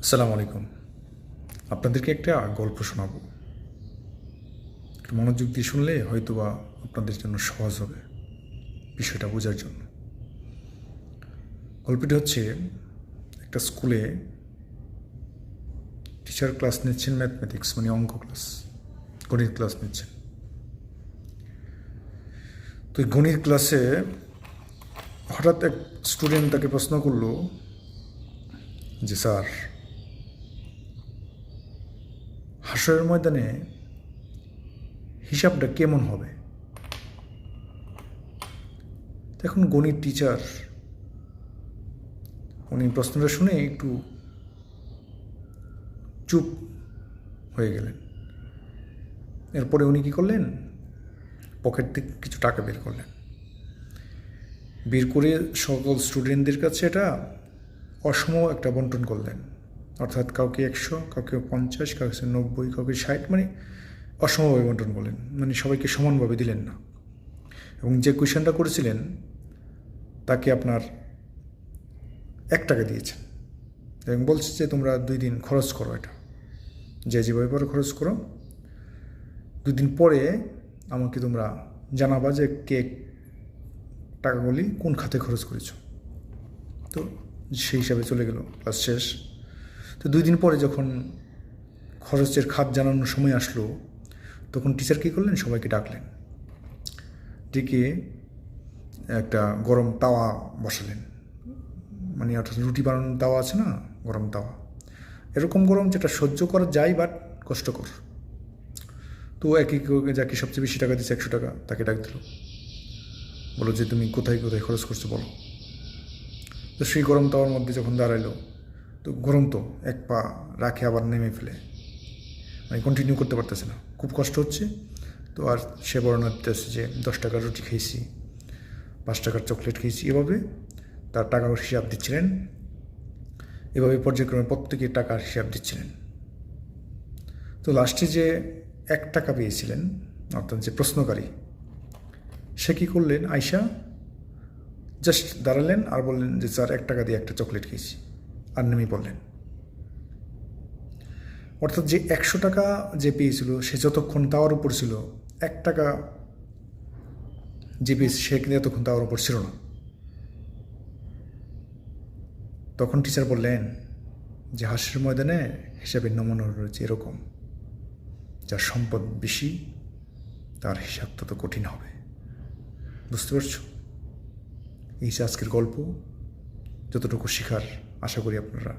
আসসালামু আলাইকুম। আপনাদেরকে একটা গল্প শোনাবো। একটু মনোযোগ দিয়ে শুনলে হয়তোবা আপনাদের জন্য সহজ হবে বিষয়টা বোঝার জন্য। গল্পটি হচ্ছে, একটা স্কুলে টিচার ক্লাস নিচ্ছেন, ম্যাথমেটিক্স মানে অঙ্ক ক্লাস, গণিত ক্লাস নিচ্ছেন। তো এই গণিত ক্লাসে হঠাৎ এক স্টুডেন্ট তাকে প্রশ্ন করলো যে, স্যার, হাসরের ময়দানে হিসাবটা কেমন হবে? এখন গণিত টিচার উনি প্রশ্নটা শুনে একটু চুপ হয়ে গেলেন। এরপরে উনি কী করলেন, পকেট থেকে কিছু টাকা বের করলেন। বের করে সকল স্টুডেন্টদের কাছে এটা অসম একটা বন্টন করলেন। অর্থাৎ কাউকে 100, কাউকে 50, কাউকে 90, কাউকে 60, মানে অসমভাবে বন্টন করলেন, মানে সবাইকে সমানভাবে দিলেন না। এবং যে কোয়েশনটা করেছিলেন তাকে আপনার 1 টাকা দিয়েছেন এবং বলছে যে তোমরা 2 দিন খরচ করো, এটা যেভাবে পরে খরচ করো, 2 দিন পরে আমাকে তোমরা জানাবা যে কে টাকাগুলি কোন খাতে খরচ করেছ। তো সেই হিসাবে চলে গেল, ক্লাস শেষ। তো 2 দিন পরে যখন খরচের খাত জানানোর সময় আসলো, তখন টিচার কী করলেন, সবাইকে ডাকলেন, ডেকে একটা গরম তাওয়া বসালেন, মানে অর্থাৎ রুটি বানানোর তাওয়া আছে না, গরম তাওয়া, এরকম গরম যেটা সহ্য করা যায় বাট কষ্টকর। তো যাকে সবচেয়ে বেশি টাকা দিচ্ছে 100 টাকা, তাকে ডাক দিল, বলো যে তুমি কোথায় কোথায় খরচ করছো বলো। তো সেই গরম তাওয়ার মধ্যে যখন দাঁড়াইলো, তো গরম তো, 1 পা রাখে আবার নেমে ফেলে, মানে কন্টিনিউ করতে পারতেছে না, খুব কষ্ট হচ্ছে। তো আর সে বর্ণনা দিতেছে যে 10 টাকার রুটি খেয়েছি, 5 টাকার চকলেট খেয়েছি, এভাবে তার টাকার হিসাব দিচ্ছিলেন। এভাবে পর্যায়ক্রমে প্রত্যেকে টাকার হিসাব দিচ্ছিলেন। তো লাস্টে যে 1 টাকা পেয়েছিলেন, অর্থাৎ যে প্রশ্নকারী, সে কী করলেন, আয়শা জাস্ট দাঁড়ালেন আর বললেন যে স্যার 1 টাকা দিয়ে একটা চকলেট খেয়েছি, আর নেমে পড়লেন। অর্থাৎ যে 100 টাকা যে পেয়েছিল সে যতক্ষণ তাওয়ার উপর ছিল, 1 টাকা যে পেয়েছে সে কিন্তু এতক্ষণ তাওয়ার উপর ছিল না। তখন টিচার বললেন যে হাসির ময়দানে হিসাবের নমুনা রয়েছে এরকম, যার সম্পদ বেশি তার হিসাব তত কঠিন হবে। বুঝতে পারছো? এই যে আজকের গল্প, যতটুকু শেখার আশা করি আপনারা